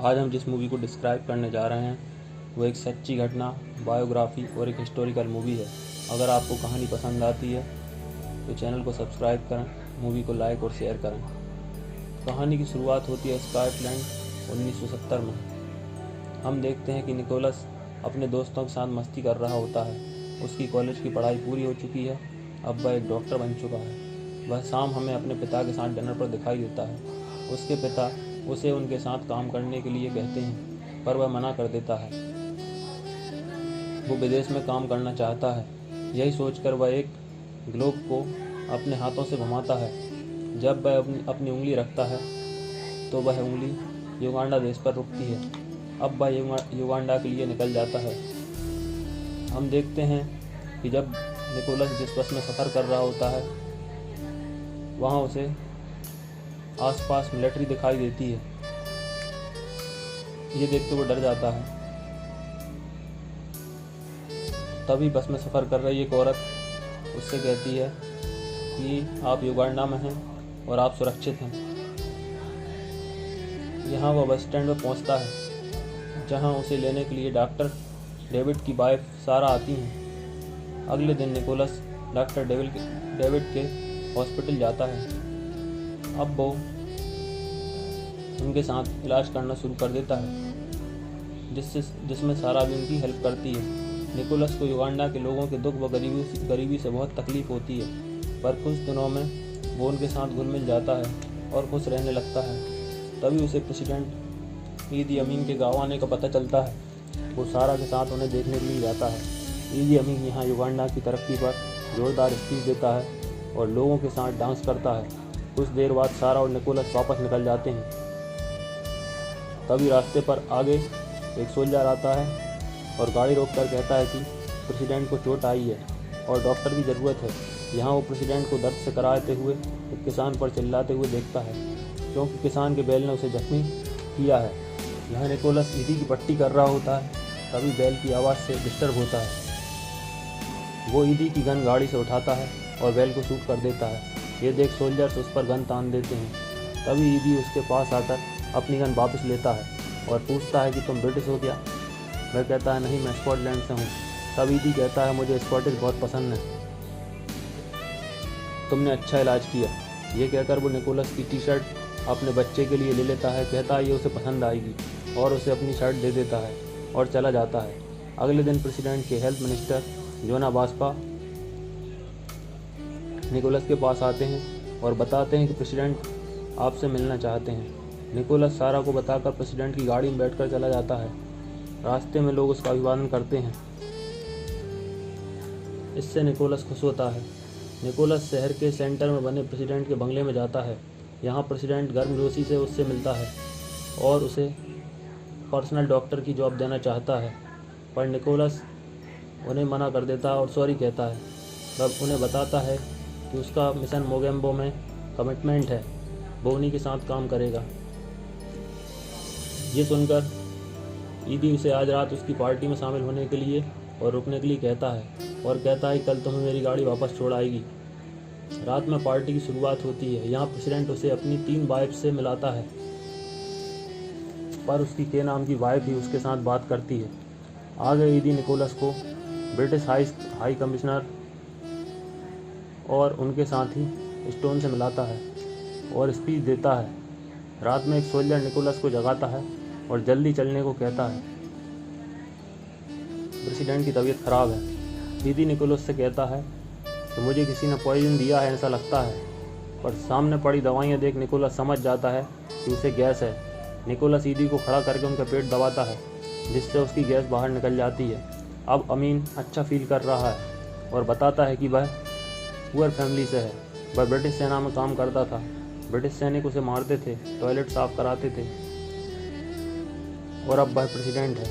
आज हम जिस मूवी को डिस्क्राइब करने जा रहे हैं वो एक सच्ची घटना, बायोग्राफी और एक हिस्टोरिकल मूवी है। अगर आपको कहानी पसंद आती है तो चैनल को सब्सक्राइब करें, मूवी को लाइक और शेयर करें। कहानी की शुरुआत होती है स्कॉटलैंड 1970 में। हम देखते हैं कि निकोलस अपने दोस्तों के साथ मस्ती कर रहा होता है। उसकी कॉलेज की पढ़ाई पूरी हो चुकी है, अब वह एक डॉक्टर बन चुका है। वह शाम हमें अपने पिता के साथ डिनर पर दिखाई देता है। उसके पिता उसे उनके साथ काम करने के लिए कहते हैं, पर वह मना कर देता है। वो विदेश में काम करना चाहता है। यही सोचकर वह एक ग्लोब को अपने हाथों से घुमाता है। जब वह अपनी उंगली रखता है तो वह उंगली युगांडा देश पर रुकती है। अब वह युगांडा के लिए निकल जाता है। हम देखते हैं कि जब निकोलस जिस बस में सफ़र कर रहा होता है वहाँ उसे आसपास मिलिट्री दिखाई देती है। ये देख के वो डर जाता है। तभी बस में सफ़र कर रही एक औरत उससे कहती है कि आप युगांडा में हैं और आप सुरक्षित हैं। यहाँ वह बस स्टैंड में पहुँचता है जहाँ उसे लेने के लिए डॉक्टर डेविड की वाइफ सारा आती हैं। अगले दिन निकोलस डॉक्टर डेविड के हॉस्पिटल जाता है। अब वो उनके साथ इलाज करना शुरू कर देता है, जिसमें सारा भी उनकी हेल्प करती है। निकोलस को युगांडा के लोगों के दुख व गरीबी से बहुत तकलीफ होती है, पर कुछ दिनों में वो उनके साथ घुल मिल जाता है और खुश रहने लगता है। तभी उसे प्रेसिडेंट ईदी अमीन के गाँव आने का पता चलता है। वो सारा के साथ उन्हें देखने के लिए जाता है। ईदी अमीन यहाँ युगांडा की तरक्की पर जोरदार स्पीच देता है और लोगों के साथ डांस करता है। कुछ देर बाद सारा और निकोलस वापस निकल जाते हैं। तभी रास्ते पर आगे एक सोल्जर आता है और गाड़ी रोककर कहता है कि प्रेसिडेंट को चोट आई है और डॉक्टर की ज़रूरत है। यहाँ वो प्रेसिडेंट को दर्द से कराते हुए एक किसान पर चिल्लाते हुए देखता है, क्योंकि किसान के बैल ने उसे जख्मी किया है। यहाँ निकोलस ईदी की पट्टी कर रहा होता है। तभी बैल की आवाज़ से डिस्टर्ब होता है। वो ईदी की गन गाड़ी से उठाता है और बैल को शूट कर देता है। ये देख सोल्जर्स उस पर गन तान देते हैं। तभी ईदी उसके पास आकर अपनी गन वापस लेता है और पूछता है कि तुम ब्रिटिश हो क्या? वह कहता है नहीं, मैं स्कॉटलैंड से हूँ। तब ईदी कहता है मुझे स्कॉटिश बहुत पसंद है, तुमने अच्छा इलाज किया। ये कहकर वो निकोलस की टी शर्ट अपने बच्चे के लिए ले लेता है। कहता है ये उसे पसंद आएगी और उसे अपनी शर्ट दे देता है और चला जाता है। अगले दिन प्रेसिडेंट के हेल्थ मिनिस्टर जोना बास्पा निकोलस के पास आते हैं और बताते हैं कि प्रेसिडेंट आपसे मिलना चाहते हैं। निकोलस सारा को बताकर प्रेसिडेंट की गाड़ी में बैठकर चला जाता है। रास्ते में लोग उसका अभिवादन करते हैं। इससे निकोलस खुश होता है। निकोलस शहर के सेंटर में बने प्रेसिडेंट के बंगले में जाता है। यहाँ प्रेसिडेंट गर्मजोशी से उससे मिलता है और उसे पर्सनल डॉक्टर की जॉब देना चाहता है, पर निकोलस उन्हें मना कर देता है और सॉरी कहता है। तब उन्हें बताता है कि उसका मिशन मोगेम्बो में कमिटमेंट है, वो उन्हीं के साथ काम करेगा। ये सुनकर ईदी उसे आज रात उसकी पार्टी में शामिल होने के लिए और रुकने के लिए कहता है और कहता है कल तुम्हें मेरी गाड़ी वापस छोड़ आएगी। रात में पार्टी की शुरुआत होती है। यहाँ प्रेसिडेंट उसे अपनी 3 वाइफ से मिलाता है, पर उसकी के नाम की वाइफ ही उसके साथ बात करती है। आगे ईदी निकोलस को ब्रिटिश हाई कमिश्नर और उनके साथ ही स्टोन से मिलाता है और स्पीच देता है। रात में एक सोल्जर निकोलस को जगाता है और जल्दी चलने को कहता है। प्रेसिडेंट की तबीयत खराब है। ईदी निकोलस से कहता है कि मुझे किसी ने पॉइजन दिया है ऐसा लगता है, पर सामने पड़ी दवाइयाँ देख निकोलस समझ जाता है कि उसे गैस है। निकोलस ईदी को खड़ा करके उनका पेट दबाता है, जिससे उसकी गैस बाहर निकल जाती है। अब अमीन अच्छा फील कर रहा है और बताता है कि वह पुअर फैमिली से है। वह ब्रिटिश सेना में काम करता था। ब्रिटिश सैनिक उसे मारते थे, टॉयलेट साफ कराते थे और अब वह प्रेसिडेंट है।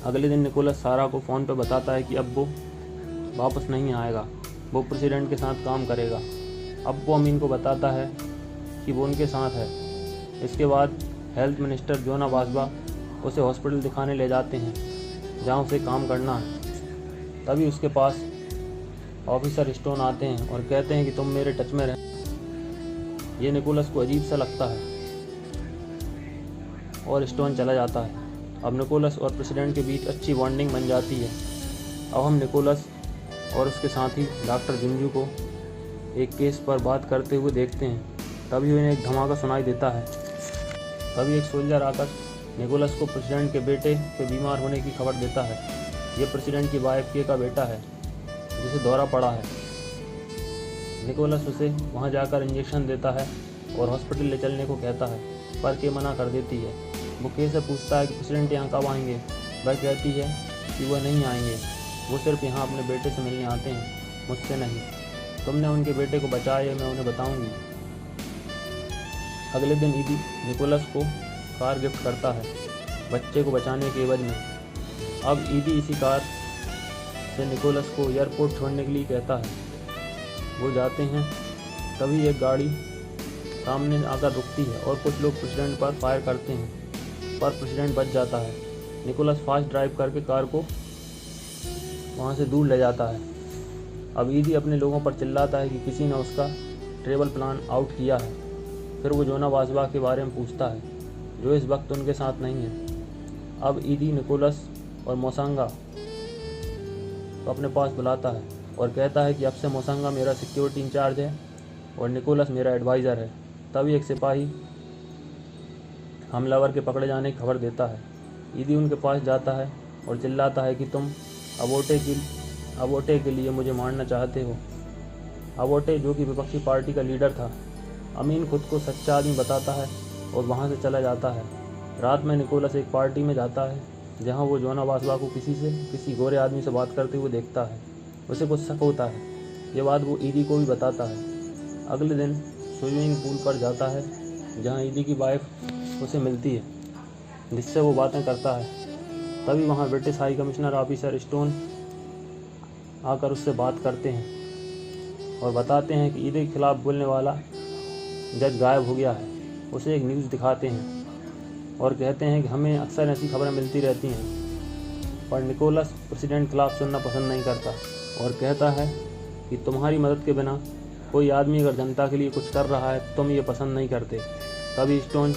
अगले दिन निकोलस सारा को फ़ोन पर बताता है कि अब वो वापस नहीं आएगा, वो प्रेसिडेंट के साथ काम करेगा। अब वो अमीन को बताता है कि वो उनके साथ है। इसके बाद हेल्थ मिनिस्टर जोना बास्पा उसे हॉस्पिटल दिखाने ले जाते हैं जहाँ उसे काम करना है। तभी उसके पास ऑफिसर स्टोन आते हैं और कहते हैं कि तुम मेरे टच में रह। ये निकोलस को अजीब सा लगता है। और स्टोन चला जाता है। अब निकोलस और प्रेसिडेंट के बीच अच्छी बॉन्डिंग बन जाती है। अब हम निकोलस और उसके साथी डॉक्टर जुंजू को एक केस पर बात करते हुए देखते हैं। तभी उन्हें एक धमाका सुनाई देता है। तभी एक सोल्जर आकर निकोलस को प्रेसिडेंट के बेटे के बीमार होने की खबर देता है। ये प्रेसिडेंट की वाइफ के का बेटा है जिसे दौरा पड़ा है। निकोलस उसे वहां जाकर इंजेक्शन देता है और हॉस्पिटल ले चलने को कहता है, पर के मना कर देती है। वो के से पूछता है कि प्रेसिडेंट यहाँ कब आएंगे। वह कहती है कि वह नहीं आएंगे, वो सिर्फ यहाँ अपने बेटे से मिलने आते हैं, मुझसे नहीं। तुमने उनके बेटे को बचाया, मैं उन्हें बताऊंगी। अगले दिन ईदी निकोलस को कार गिफ्ट करता है बच्चे को बचाने के एवज में। अब ईदी इसी कार से निकोलस को एयरपोर्ट छोड़ने के लिए कहता है। वो जाते हैं। तभी एक गाड़ी सामने आकर रुकती है और कुछ लोग प्रेसिडेंट पर फायर करते हैं, पर प्रेसिडेंट बच जाता है। निकोलस फास्ट ड्राइव करके कार को वहाँ से दूर ले जाता है। अब ईदी अपने लोगों पर चिल्लाता है कि किसी ने उसका ट्रेवल प्लान आउट किया है। फिर वो जोना वाजवा के बारे में पूछता है, जो इस वक्त उनके साथ नहीं है। अब ईदी निकोलस और मोसांगा को अपने पास बुलाता है और कहता है कि अब से मोसांगा मेरा सिक्योरिटी इंचार्ज है और निकोलस मेरा एडवाइज़र है। तभी एक सिपाही हमलावर के पकड़े जाने की खबर देता है। ईदी उनके पास जाता है और चिल्लाता है कि तुम अबोटे के लिए मुझे मारना चाहते हो। अबोटे, जो कि विपक्षी पार्टी का लीडर था, अमीन खुद को सच्चा आदमी बताता है और वहाँ से चला जाता है। रात में निकोलस एक पार्टी में जाता है जहाँ वो जोना वासवा को किसी गोरे आदमी से बात करते हुए देखता है। उसे कुछ शक होता है। ये बात वो ईदी को भी बताता है। अगले दिन स्विमिंग पूल पर जाता है जहाँ ईदी की वाइफ उसे मिलती है, जिससे वो बातें करता है। तभी वहाँ British high commissioner officer stone आकर उससे बात करते हैं और बताते हैं कि ईदी के खिलाफ बोलने वाला जज गायब हो गया है। उसे एक न्यूज़ दिखाते हैं और कहते हैं कि हमें अक्सर ऐसी खबरें मिलती रहती हैं, पर निकोलस प्रेसिडेंट के खिलाफ सुनना पसंद नहीं करता और कहता है कि तुम्हारी मदद के बिना कोई आदमी अगर जनता के लिए कुछ कर रहा है तुम ये पसंद नहीं करते। तभी स्टोन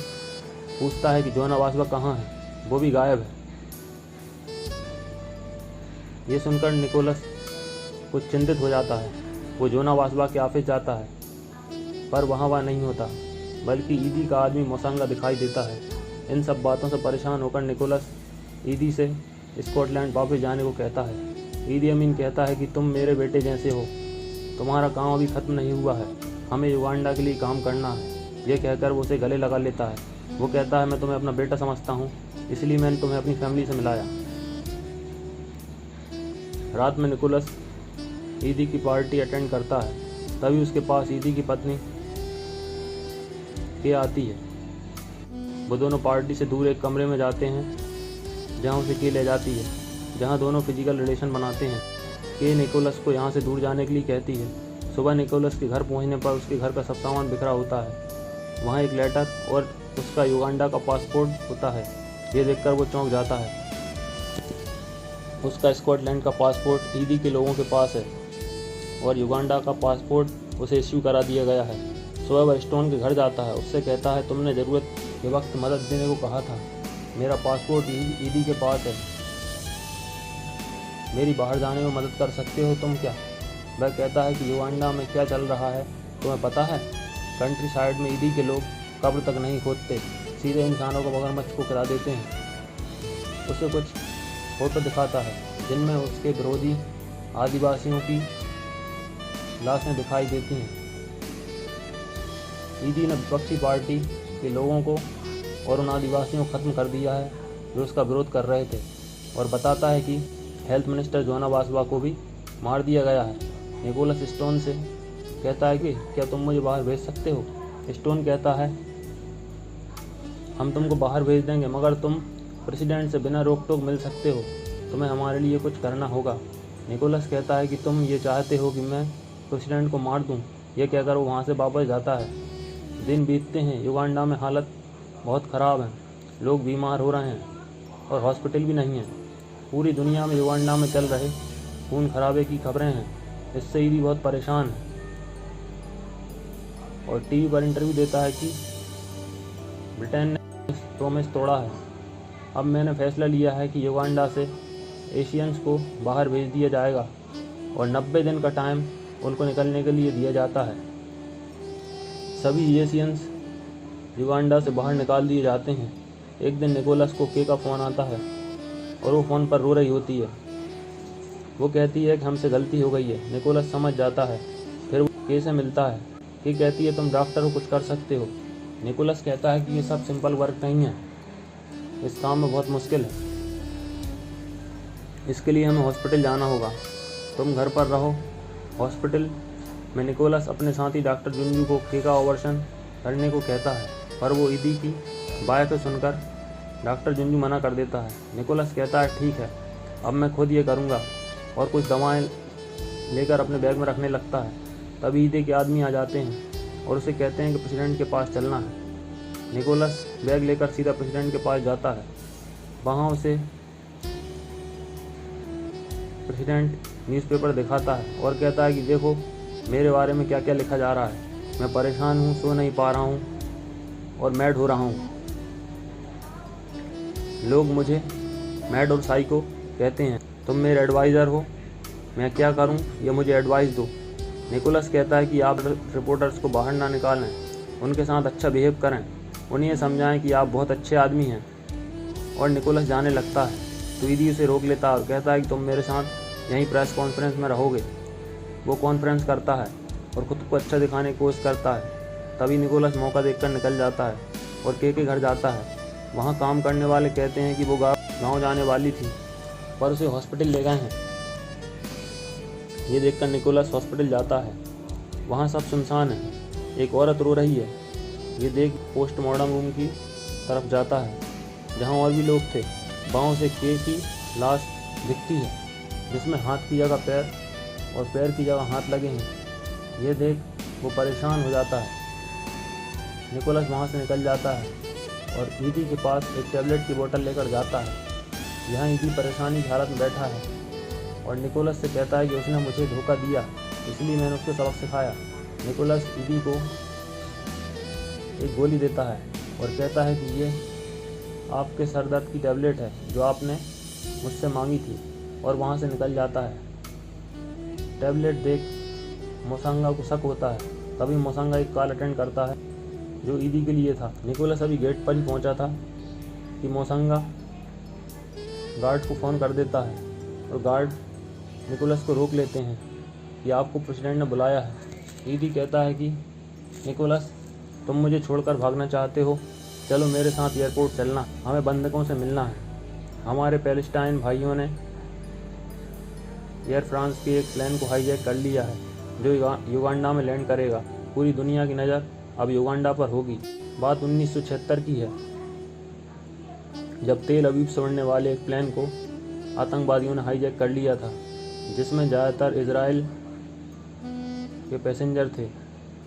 पूछता है कि जोना वासवा कहाँ है, वो भी गायब है। ये सुनकर निकोलस कुछ चिंतित हो जाता है। वो जोना वासवा के ऑफिस जाता है, पर वहाँ नहीं होता, बल्कि ईदी का आदमी मोसांगा दिखाई देता है। इन सब बातों से परेशान होकर निकोलस ईदी से स्कॉटलैंड वापस जाने को कहता है। ईदी अमीन कहता है कि तुम मेरे बेटे जैसे हो, तुम्हारा काम अभी ख़त्म नहीं हुआ है, हमें युगांडा के लिए काम करना है। ये कहकर वो उसे गले लगा लेता है। वो कहता है, मैं तुम्हें अपना बेटा समझता हूँ, इसलिए मैंने तुम्हें अपनी फैमिली से मिलाया। रात में निकोलस ईदी की पार्टी अटेंड करता है। तभी उसके पास ईदी की पत्नी के आती है। वो दोनों पार्टी से दूर एक कमरे में जाते हैं जहाँ उसे के ले जाती है, जहाँ दोनों फिजिकल रिलेशन बनाते हैं। के निकोलस को यहाँ से दूर जाने के लिए कहती है। सुबह निकोलस के घर पहुँचने पर उसके घर का सब सामान बिखरा होता है। वहाँ एक लेटर और उसका युगांडा का पासपोर्ट होता है। ये देखकर वो चौंक जाता है। उसका स्कॉटलैंड का पासपोर्ट ईदी के लोगों के पास है और युगांडा का पासपोर्ट उसे इश्यू करा दिया गया है। सुबह वह स्टोन के घर जाता है। उससे कहता है, तुमने ज़रूरत के वक्त मदद देने को कहा था, मेरा पासपोर्ट ईदी के पास है, मेरी बाहर जाने में मदद कर सकते हो तुम क्या? वह कहता है कि युगांडा में क्या चल रहा है तुम्हें पता है? कंट्री साइड में ईदी के लोग कब्र तक नहीं खोदते, सीधे इंसानों को मगरमच्छ को गिरा देते हैं। उसे कुछ फोटो दिखाता है जिनमें उसके विरोधी आदिवासियों की लाशें दिखाई देती हैं। ईदी ने विपक्षी पार्टी के लोगों को और उन आदिवासियों को ख़त्म कर दिया है जो उसका विरोध कर रहे थे, और बताता है कि हेल्थ मिनिस्टर जोना वासवा को भी मार दिया गया है। निकोलस स्टोन से कहता है कि क्या तुम मुझे बाहर भेज सकते हो? स्टोन कहता है, हम तुमको बाहर भेज देंगे, मगर तुम प्रेसिडेंट से बिना रोक टोक मिल सकते हो, तुम्हें हमारे लिए कुछ करना होगा। निकोलस कहता है कि तुम ये चाहते हो कि मैं प्रेसिडेंट को मार दूं। यह कहकर वो वहाँ से वापस जाता है। दिन बीतते हैं। युगांडा में हालत बहुत ख़राब है, लोग बीमार हो रहे हैं और हॉस्पिटल भी नहीं है। पूरी दुनिया में युगांडा में चल रहे खून खराबे की खबरें हैं। इससे ईदी बहुत परेशान है और टीवी पर इंटरव्यू देता है कि ब्रिटेन ने प्रॉमिस तोड़ा है। अब मैंने फैसला लिया है कि युगांडा से एशियंस को बाहर भेज दिया जाएगा और 90 दिन का टाइम उनको निकलने के लिए दिया जाता है। सभी एशियंस युगांडा से बाहर निकाल दिए जाते हैं। एक दिन निकोलस को के का फ़ोन आता है और वो फ़ोन पर रो रही होती है। वो कहती है कि हमसे गलती हो गई है। निकोलस समझ जाता है। फिर वो के से मिलता है। के कहती है तुम डॉक्टर हो, कुछ कर सकते हो। निकोलस कहता है कि ये सब सिंपल वर्क नहीं है, इस काम में बहुत मुश्किल है, इसके लिए हमें हॉस्पिटल जाना होगा, तुम घर पर रहो। हॉस्पिटल में निकोलस अपने साथी डॉक्टर जुंजू को के का ऑपरेशन करने को कहता है, पर वो ईदी की बात सुनकर डॉक्टर जुंजू मना कर देता है। निकोलस कहता है ठीक है, अब मैं खुद ये करूँगा, और कुछ दवाएं लेकर अपने बैग में रखने लगता है। तभी ईदी के आदमी आ जाते हैं और उसे कहते हैं कि प्रेसिडेंट के पास चलना है। निकोलस बैग लेकर सीधा प्रेसिडेंट के पास जाता है। वहाँ उसे प्रेसिडेंट न्यूज़पेपर दिखाता है और कहता है कि देखो मेरे बारे में क्या क्या लिखा जा रहा है, मैं परेशान हूँ, सो नहीं पा रहा हूँ और मैड हो रहा हूँ। लोग मुझे मैड और साइको कहते हैं, तुम मेरे एडवाइज़र हो, मैं क्या करूँ ये मुझे एडवाइस दो। निकोलस कहता है कि आप रिपोर्टर्स को बाहर ना निकालें, उनके साथ अच्छा बिहेव करें, उन्हें ये समझाएं कि आप बहुत अच्छे आदमी हैं। और निकोलस जाने लगता है तो ईदी उसे रोक लेता है और कहता है कि तुम मेरे साथ यहीं प्रेस कॉन्फ्रेंस में रहोगे। वो कॉन्फ्रेंस करता है और खुद को अच्छा दिखाने की कोशिश करता है। तभी निकोलस मौका देखकर निकल जाता है और के घर जाता है। वहाँ काम करने वाले कहते हैं कि वो गाँव जाने वाली थी पर उसे हॉस्पिटल ले गए हैं। ये देखकर निकोलस हॉस्पिटल जाता है। वहाँ सब सुनसान है, एक औरत रो रही है। ये देख पोस्टमार्टम रूम की तरफ जाता है जहाँ और भी लोग थे। बाहों से के की लाश दिखती है जिसमें हाथ की जगह पैर और पैर की जगह हाथ लगे हैं। ये देख वो परेशान हो जाता है। निकोलस वहाँ से निकल जाता है और ईदी के पास एक टैबलेट की बोतल लेकर जाता है। यहाँ ईदी परेशानी की हालत में बैठा है और निकोलस से कहता है कि उसने मुझे धोखा दिया, इसलिए मैंने उसको सबक सिखाया। निकोलस ईदी को एक गोली देता है और कहता है कि ये आपके सर दर्द की टैबलेट है जो आपने मुझसे मांगी थी, और वहाँ से निकल जाता है। टैबलेट देख मोसांगा को शक होता है। तभी मोसांगा एक कॉल अटेंड करता है जो ईदी के लिए था। निकोलस अभी गेट पर ही पहुँचा था कि मोसांगा गार्ड को फ़ोन कर देता है और गार्ड निकोलस को रोक लेते हैं कि आपको प्रेसिडेंट ने बुलाया है। ईदी कहता है कि निकोलस तुम मुझे छोड़कर भागना चाहते हो, चलो मेरे साथ एयरपोर्ट चलना, हमें बंधकों से मिलना है। हमारे पैलेस्टाइन भाइयों ने एयर फ्रांस के एक प्लेन को हाईजैक कर लिया है जो युगांडा में लैंड करेगा। पूरी दुनिया की नज़र अब युगांडा पर होगी। बात 1976 की है जब तेल अवीव से उड़ने वाले एक प्लेन को आतंकवादियों ने हाईजैक कर लिया था जिसमें ज़्यादातर इजराइल के पैसेंजर थे।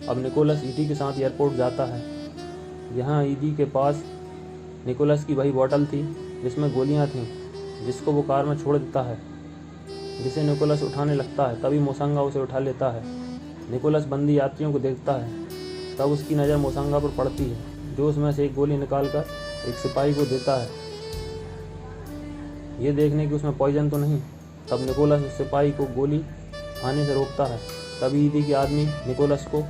अब निकोलस ईदी के साथ एयरपोर्ट जाता है। यहाँ ईदी के पास निकोलस की वही बोतल थी जिसमें गोलियाँ थीं, जिसको वो कार में छोड़ देता है, जिसे निकोलस उठाने लगता है। तभी मोसांगा उसे उठा लेता है। निकोलस बंदी यात्रियों को देखता है, तब उसकी नज़र मोसांगा पर पड़ती है जो उसमें से एक गोली निकालकर एक सिपाही को देता है, ये देखने कि उसमें पॉइजन तो नहीं। तब निकोलस उस सिपाही को गोली खाने से रोकता है। तभी ईदी के आदमी निकोलस को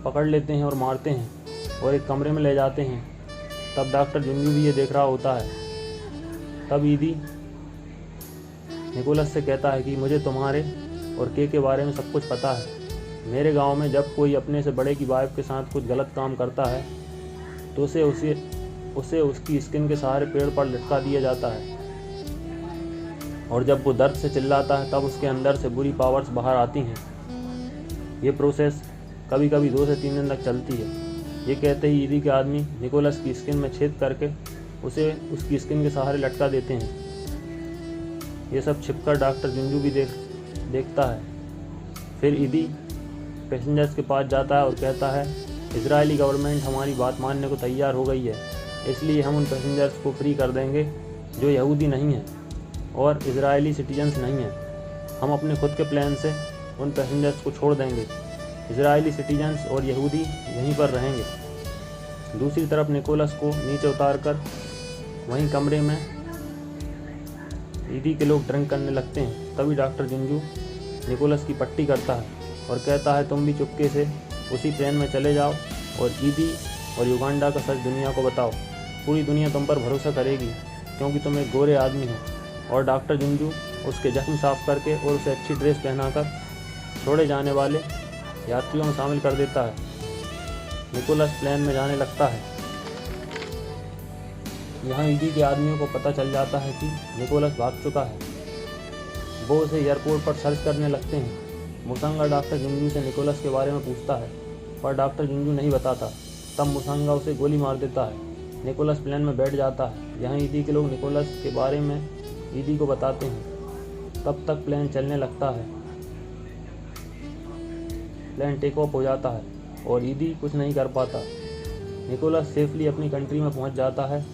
पकड़ लेते हैं और मारते हैं और एक कमरे में ले जाते हैं। तब डॉक्टर जुंजू भी ये देख रहा होता है। तब ईदी निकोलस से कहता है कि मुझे तुम्हारे और के बारे में सब कुछ पता है। मेरे गांव में जब कोई अपने से बड़े की वाइफ के साथ कुछ गलत काम करता है तो उसे उसकी स्किन के सहारे पेड़ पर लटका दिया जाता है, और जब वो दर्द से चिल्लाता है तब उसके अंदर से बुरी पावर्स बाहर आती हैं। ये प्रोसेस कभी कभी 2 से 3 दिन तक चलती है। ये कहते ही ईदी के आदमी निकोलस की स्किन में छेद करके उसे उसकी स्किन के सहारे लटका देते हैं। ये सब छिपकर डॉक्टर जुंजू भी देखता है। फिर ईदी पैसेंजर्स के पास जाता है और कहता है इजरायली गवर्नमेंट हमारी बात मानने को तैयार हो गई है, इसलिए हम उन पैसेंजर्स को फ्री कर देंगे जो यहूदी नहीं हैं और इजरायली सिटीजन्स नहीं हैं। हम अपने खुद के प्लान से उन पैसेंजर्स को छोड़ देंगे। इजरायली सिटीजन्स और यहूदी यहीं पर रहेंगे। दूसरी तरफ निकोलस को नीचे उतारकर वहीं कमरे में ईदी के लोग ड्रिंक करने लगते हैं। तभी डॉक्टर जुंजू निकोलस की पट्टी करता है और कहता है तुम भी चुपके से उसी प्लेन में चले जाओ और ईदी और युगांडा का सच दुनिया को बताओ। पूरी दुनिया तुम पर भरोसा करेगी क्योंकि तुम एक गोरे आदमी हो। और डॉक्टर जुंजू उसके जख्म साफ करके और उसे अच्छी ड्रेस पहनाकर छोड़े जाने वाले यात्रियों में शामिल कर देता है। निकोलस प्लेन में जाने लगता है। यहाँ ईदी के आदमियों को पता चल जाता है कि निकोलस भाग चुका है। वो उसे एयरपोर्ट पर सर्च करने लगते हैं। मुसंगा डॉक्टर जुंजू से निकोलस के बारे में पूछता है पर डॉक्टर जुंजू नहीं बताता। तब मुसंगा उसे गोली मार देता है। निकोलस प्लेन में बैठ जाता है। यहाँ ईदी के लोग निकोलस के बारे में ईदी को बताते हैं। तब तक प्लेन चलने लगता है। प्लेन टेक ऑफ हो जाता है और ईदी कुछ नहीं कर पाता। निकोलस सेफली अपनी कंट्री में पहुंच जाता है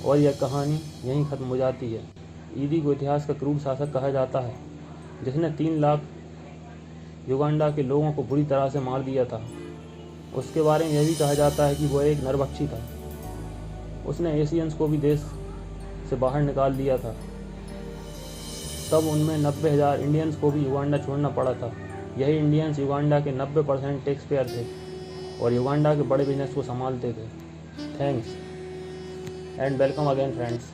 और यह कहानी यहीं ख़त्म हो जाती है। ईदी को इतिहास का क्रूर शासक कहा जाता है जिसने 3 लाख युगांडा के लोगों को बुरी तरह से मार दिया था। उसके बारे में यह भी कहा जाता है कि वह एक नरभक्षी था। उसने एशियंस को भी देश से बाहर निकाल दिया था। तब उनमें 90,000 इंडियंस को भी युगांडा छोड़ना पड़ा था। यही इंडियंस युगांडा के 90% टैक्स पेयर थे और युगांडा के बड़े बिजनेस को संभालते थे। Thanks and welcome again friends.